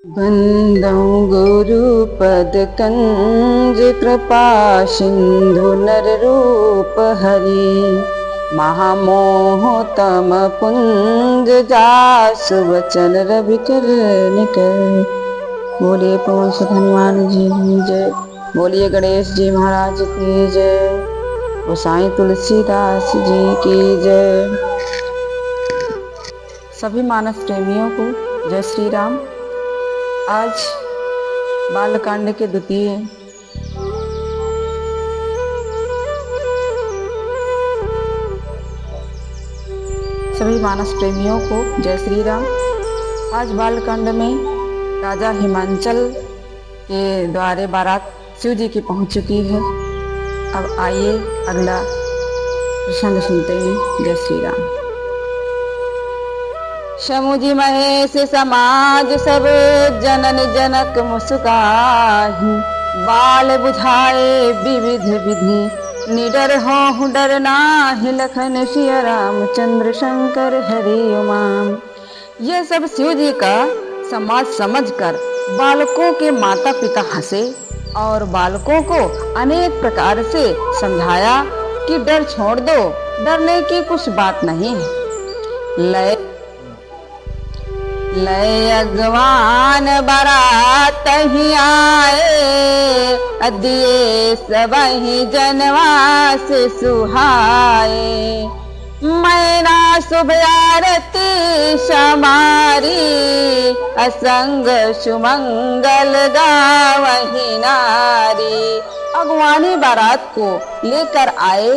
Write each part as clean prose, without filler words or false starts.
बंदौ गुरुपद कंज कृपा सिंधु नर रूप हरि महामोह तम पुंज जासु वचन रवि कर निकर। बोलिए पवन सुत हनुमान जी की जय। बोलिए गणेश जी महाराज की जय। गोसाई तुलसीदास जी की जय। सभी मानस प्रेमियों को जय श्री राम। आज बालकांड के द्वितीय सभी मानस प्रेमियों को जय श्री राम। आज बालकांड में राजा हिमांचल के द्वारे बारात शिव जी की पहुंच चुकी है। अब आइए अगला प्रसंग सुनते हैं। जय श्री राम। शमुझि महेश समाज सब जनन जनक मुस्काहि बाल बुझाए विविध विधि निडर हो डर नाहि लखन सिया रामचंद्र शंकर हरि उमाम। यह सब शिव जी का समाज समझकर बालकों के माता पिता हंसे और बालकों को अनेक प्रकार से समझाया कि डर छोड़ दो, डरने की कुछ बात नहीं है। लय अगवान बारात ही आए दिए सबहि जनवास सुहाए। मैना शुभ आरती समारी असंग सुमंगल गावहि नारी। अगवानी बारात को लेकर आए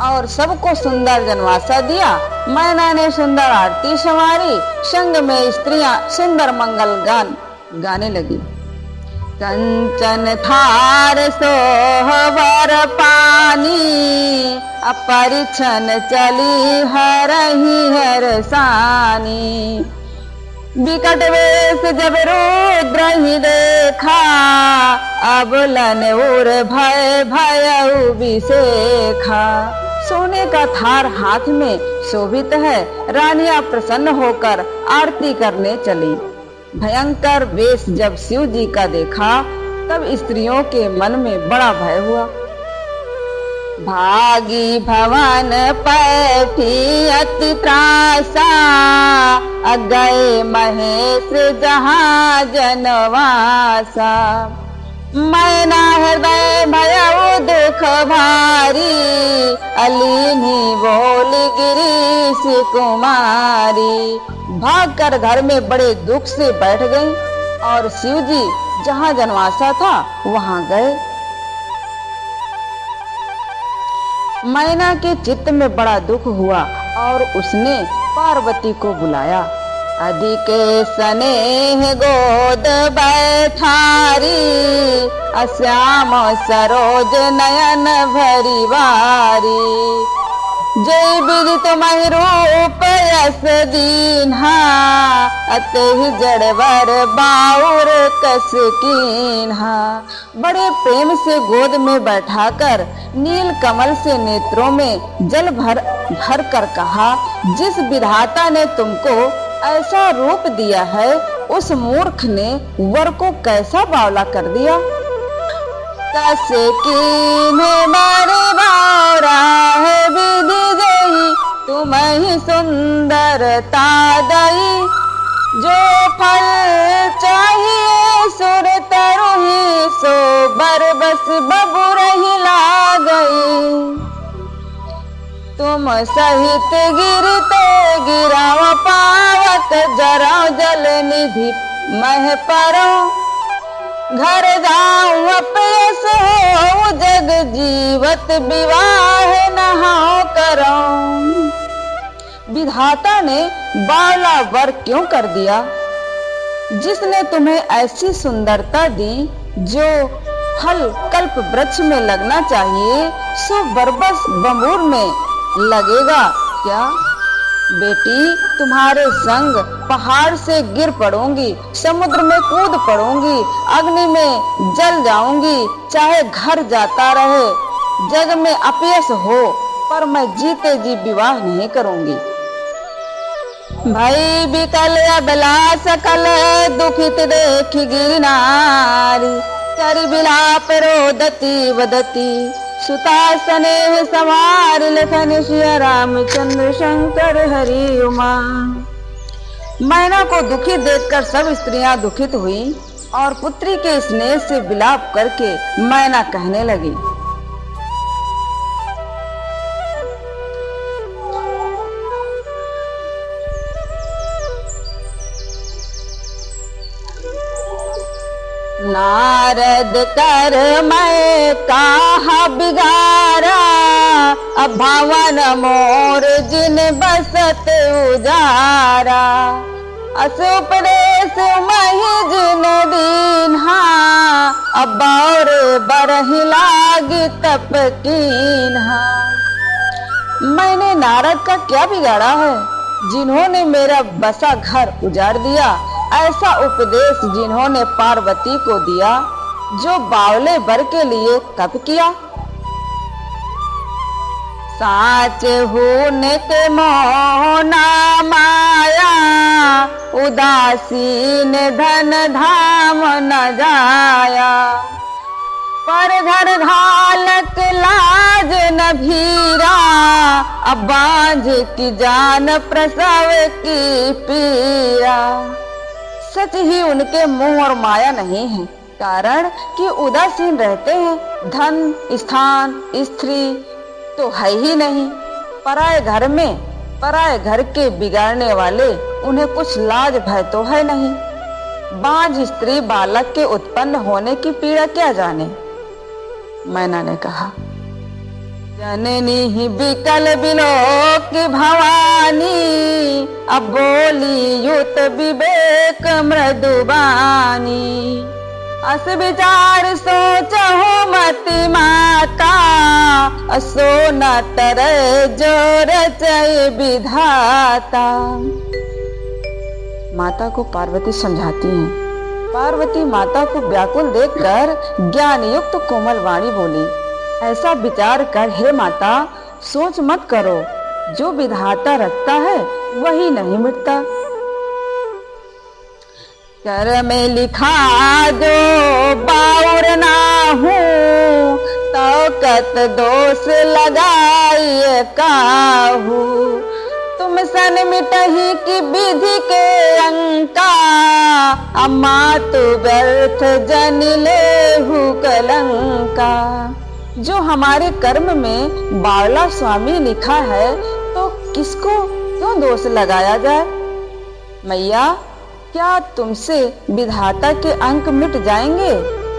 और सबको सुंदर जनवासा दिया। मैना ने सुंदर आरती संवारी, संग में स्त्रियां सुंदर मंगल गान गाने लगी। कंचन थार सोहवर पानी अपरिछन चली हरहि हरसानी। विकट वेश जब रुद्र ही देखा अबलन उर भय भयउ विशेखा। सोने का थार हाथ में शोभित है। रानियां प्रसन्न होकर आरती करने चली। भयंकर वेश जब शिव जी का देखा तब स्त्रियों के मन में बड़ा भय हुआ। भागी भवन पैठी अति त्रासा गए महेश जहाँ जनवासा। मैना हृदय भयउ दुख भारी अलीनी बोल गिरीश कुमारी। भागकर घर में बड़े दुख से बैठ गई और शिव जी जहाँ जनवासा था वहां गए। मैना के चित्त में बड़ा दुख हुआ और उसने पार्वती को बुलाया। अधिक स्नेह गोद बैठारी अश्याम सरोज नयन भरी वारी। जय विदित महि रूप यस दीन्हा अतहि जड़वर बाउर कस कीन्हा। बड़े प्रेम से गोद में बैठाकर नील कमल से नेत्रों में जल भर कर कहा, जिस विधाता ने तुमको ऐसा रूप दिया है उस मूर्ख ने वर को कैसा बावला कर दिया। कस कीन्हे मारे बावरा है विधि जही तुम्हि सुंदरता दई। जो फल चाहिए सुर तरुहि सो बरबस बबुरहि लागई। तुम सहित गिरते गिराव पावत जराव जल निधि मह परो। घर जाऊं अपयस हो जग जीवत विवाह नहाओ करो। विधाता ने बावला वर क्यों कर दिया जिसने तुम्हें ऐसी सुंदरता दी जो फल कल्प वृक्ष में लगना चाहिए सो बरबस बंबूर में लगेगा क्या। बेटी तुम्हारे संग पहाड़ से गिर पड़ूंगी, समुद्र में कूद पड़ूंगी, अग्नि में जल जाऊंगी, चाहे घर जाता रहे जग में अपयश हो पर मैं जीते जी विवाह नहीं करूंगी। भई बिकल अबला सकल दुखित देखि गिरनारी, कर बिलाप रोदती वदती सुता स्नेह समार, लखन सिया रामचंद्र शंकर हरि उमा। मैना को दुखी देखकर सब स्त्रियां दुखित हुई और पुत्री के स्नेह से विलाप करके मैना कहने लगी, नारद कर मैं कहा बिगारा, अब भवन मोर जिन बसत उजारा, अस उपदेश मही जिन दीन्हा, अब और बरहि लागी तप कीन्हा। मैंने नारद का क्या बिगाड़ा है, जिन्होंने मेरा बसा घर उजाड़ दिया। ऐसा उपदेश जिन्होंने पार्वती को दिया, जो बावले वर के लिए तप किया। साच होने के मोह ना माया, उदासीन धन धाम न जाया, पर घर घालक लाज न भीरा, अब बांझ की जान प्रसव की पीरा। सच ही उनके मोह और माया नहीं है, कारण कि उदासीन रहते हैं। धन स्थान स्त्री तो है ही नहीं, पराए घर में पराए घर के बिगाड़ने वाले उन्हें कुछ लाज भय तो है नहीं। बांझ स्त्री बालक के उत्पन्न होने की पीड़ा क्या जाने। मैना ने कहा, जननी ही बिकल बिलोक भवानी, अब बोली युत विवेक मृदुबानी, अस विचार सोचहु मति माता, असो न टरै जो रचय विधाता। माता को पार्वती समझाती हैं। पार्वती माता को व्याकुल देखकर ज्ञान युक्त कोमल वाणी बोली, ऐसा विचार कर हे माता, सोच मत करो, जो विधाता रखता है वही नहीं मिटता। कर में लिखा जो बाउर ना हूँ, तो कत दोष लगाइए काहू, तुम सन मिटही की विधि के अंका, अम्मा तू व्यर्थ जन लेहु कलंका। जो हमारे कर्म में बावला स्वामी लिखा है, तो किसको क्यों दोष लगाया जाए। मैया, क्या तुमसे विधाता के अंक मिट जाएंगे,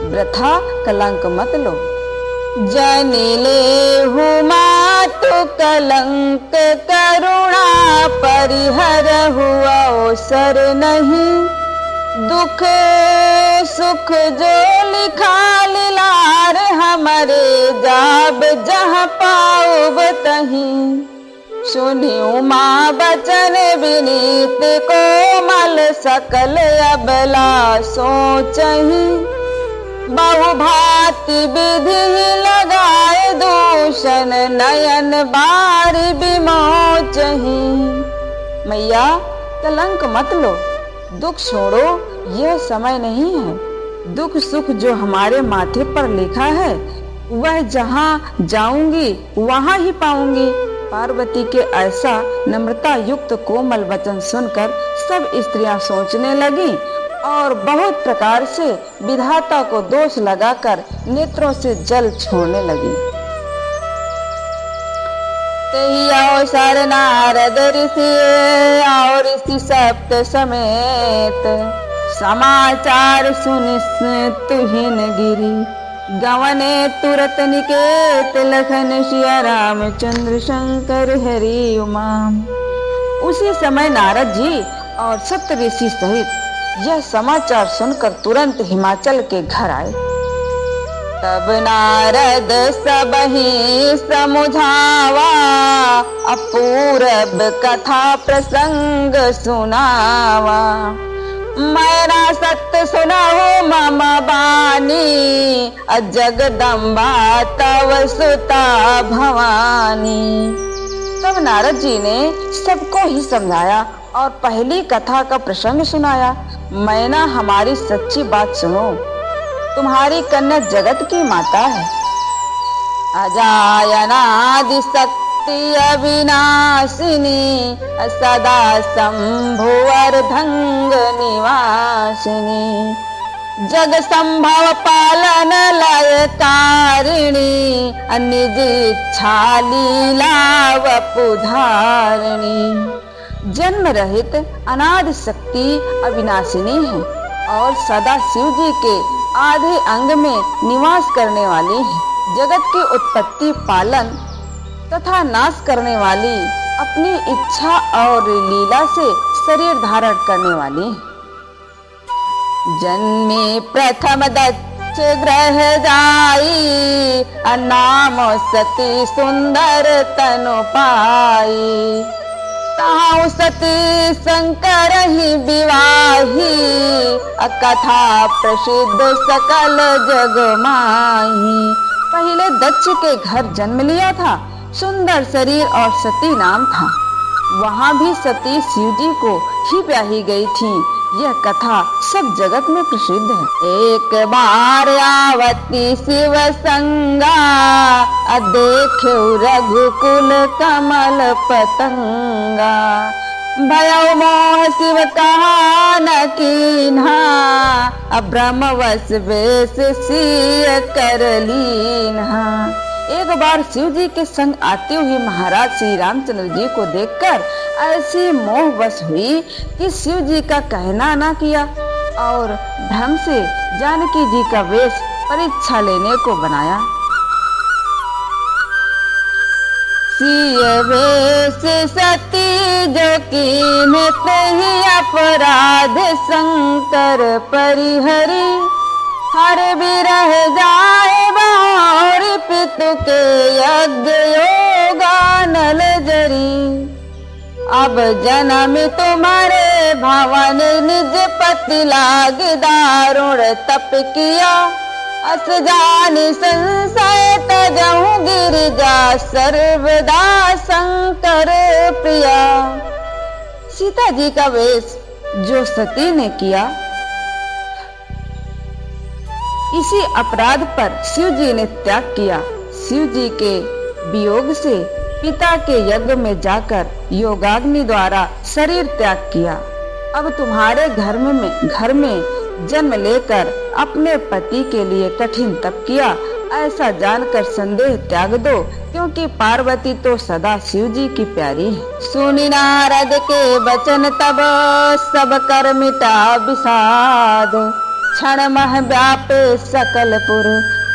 वृथा कलंक मत लो। जनि लेहु मातु कलंक करुणा, परिहरहु अवसर नहीं, दुख सुख जो लिखा लिलार, हमारे जाब जहाँ पाऊब तहीं। सुनियो माँ बचन विनीत कोमल, सकल अबला सोचही, बहु भांति विधि लगाए दूषण, नयन बारी विमोचही। मैया, कलंक मत लो, दुख छोड़ो, यह समय नहीं है। दुख सुख जो हमारे माथे पर लिखा है, वह जहाँ जाऊंगी वहाँ ही पाऊंगी। पार्वती के ऐसा नम्रता युक्त कोमल वचन सुनकर सब स्त्रियां सोचने लगी और बहुत प्रकार से विधाता को दोष लगाकर नेत्रों से जल छोड़ने लगी। अवसर नारद ऋषि और ऋषि सप्त समेत, समाचार सुनि तुहिन गिरी, गवने तुरत निकेत, लखन सिया रामचंद्र शंकर हरि उमा। उसी समय नारद जी और सप्त ऋषि सहित यह समाचार सुनकर तुरंत हिमाचल के घर आए। तब नारद सबहि समुझावा, अपूरब कथा प्रसंग सुनावा। मैना सत्य सुनाहु मम बानी, जगदम्बा तव सुता भवानी। तब नारद जी ने सबको ही समझाया और पहली कथा का प्रसंग सुनाया। मैना, हमारी सच्ची बात सुनो, तुम्हारी कन्या जगत की माता है। अजायनादि शक्ति अविनाशिनी, सदा शंभुवर्धंग निवासिनी, जग संभव पालन लय कारिणी, निज इच्छा लीला वपुधारिणी। जन्म रहित अनादि शक्ति अविनाशिनी है और सदा शिव जी के आधे अंग में निवास करने वाली है। जगत की उत्पत्ति, पालन तथा नाश करने वाली, अपनी इच्छा और लीला से शरीर धारण करने वाली है। जन्मे प्रथम दक्ष ग्रह जाई, नाम सती सुंदर तनु पाई, ताऊ सती शंकर ही विवाही, कथा प्रसिद्ध सकल जग माही। पहले दक्ष के घर जन्म लिया था, सुंदर शरीर और सती नाम था। वहाँ भी सती शिव जी को ही ब्याही गई थी। यह कथा सब जगत में प्रसिद्ध है। एक बार आवती शिव संगा, देखे रघुकुल कमल पतंगा, भयो मोह शिव कहा न कीन्हा, ब्रह्मवश वेश सिय कर लीन्हा। एक बार शिव जी के संग आते हुए महाराज श्री रामचंद्र जी को देखकर ऐसी मोह बस हुई कि शिव जी का कहना ना किया और ढंग से जानकी जी का वेश परीक्षा लेने को बनाया। सिय वेश सती जो कीन्हे ही अपराध शंकर परिहरी, हर बिरह जाए बार पितु के यज्ञ योगा नल जरी। अब जन्म तुम्हारे भवन निज पति लाग दारुण तप किया, अस जानी संशय तजहु गिरिजा सर्वदा शंकर प्रिया। सीता जी का वेश जो सती ने किया, इसी अपराध पर शिव जी ने त्याग किया। शिव जी के वियोग से पिता के यज्ञ में जाकर योगाग्नि द्वारा शरीर त्याग किया। अब तुम्हारे घर में जन्म लेकर अपने पति के लिए कठिन तप किया। ऐसा जानकर संदेह त्याग दो, क्योंकि पार्वती तो सदा शिव जी की प्यारी है। सुनी नारद के वचन तब सब कर मिटा विषाद, क्षण मह व्यापे सकलपुर,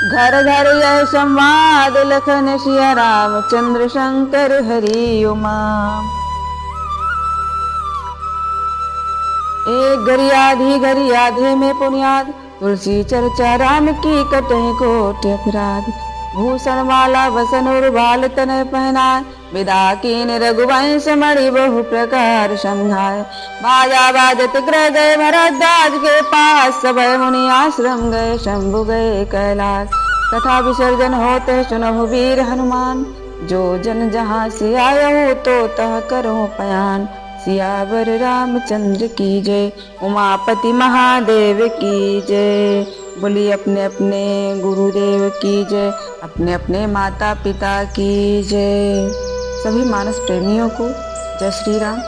घर घर यह संवाद, लखन सिया रामचंद्र शंकर हरि उमा। एक घड़ी आधे में पुनियाद, तुलसी चर्चा राम की कटे कोटि अपराध, भूषण माला वसन और बाल तनय पहनाए, विदा कीन रघुवंश मणि बहु प्रकार समझाए। बाजा बाजत ग्रह गए भरद्वाज के पास, सब मुनि आश्रम गए शंभु गए कैलाश। कथा विसर्जन होते सुनहु वीर हनुमान, जो जन जहाँ से आयो तो तह करो पयान। सियावर रामचंद्र की जय, उमापति महादेव की जय। बोली अपने अपने गुरुदेव की जय, अपने अपने माता पिता की जय। सभी मानस प्रेमियों को जय श्री राम।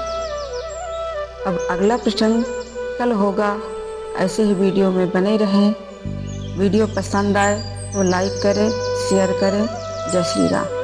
अब अगला प्रसंग कल होगा। ऐसे ही वीडियो में बने रहें। वीडियो पसंद आए तो लाइक करें, शेयर करें। जय श्री राम।